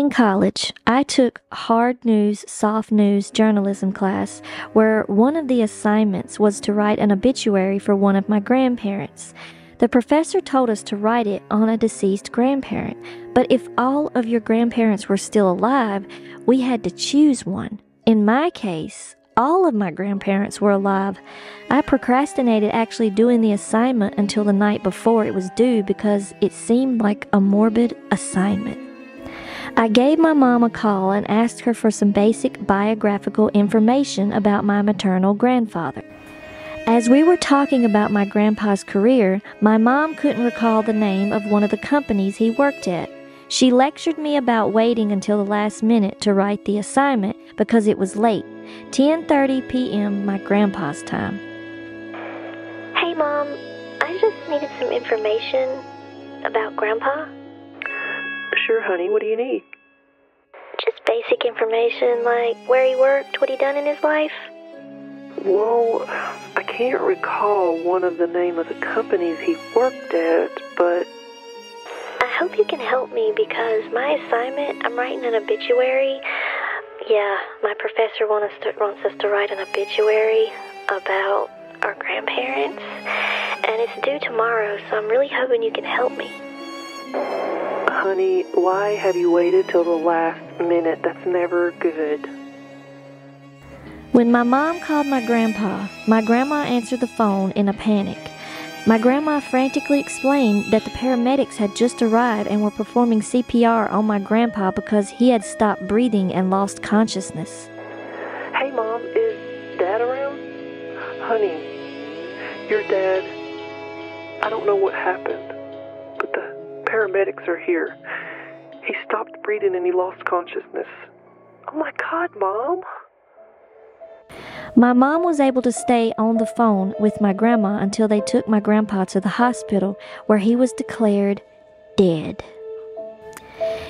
In college, I took hard news, soft news journalism class where one of the assignments was to write an obituary for one of my grandparents. The professor told us to write it on a deceased grandparent, but if all of your grandparents were still alive, we had to choose one. In my case, all of my grandparents were alive. I procrastinated actually doing the assignment until the night before it was due because it seemed like a morbid assignment. I gave my mom a call and asked her for some basic biographical information about my maternal grandfather. As we were talking about my grandpa's career, my mom couldn't recall the name of one of the companies he worked at. She lectured me about waiting until the last minute to write the assignment because it was late, 10:30 p.m. my grandpa's time. Hey, Mom, I just needed some information about Grandpa. Sure, honey. What do you need? Just basic information like where he worked, what he done in his life. Well, I can't recall one of the name of the companies he worked at, but I hope you can help me because my assignment, I'm writing an obituary. Yeah, my professor wants us to write an obituary about our grandparents, and it's due tomorrow, so I'm really hoping you can help me. honey, why have you waited till the last minute? That's never good. When my mom called my grandma answered the phone in a panic. My grandma frantically explained that the paramedics had just arrived and were performing CPR on my grandpa because he had stopped breathing and lost consciousness. Hey, Mom, is Dad around? Honey, your dad, I don't know what happened, but the paramedics are here. He stopped breathing and he lost consciousness. Oh my God, Mom. My mom was able to stay on the phone with my grandma until they took my grandpa to the hospital where he was declared dead.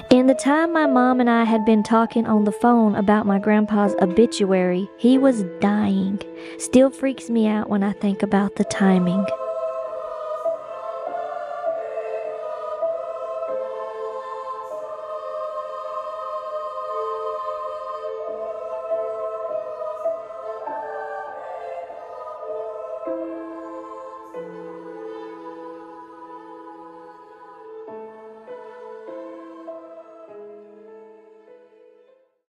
In the time my mom and I had been talking on the phone about my grandpa's obituary, he was dying. Still freaks me out when I think about the timing.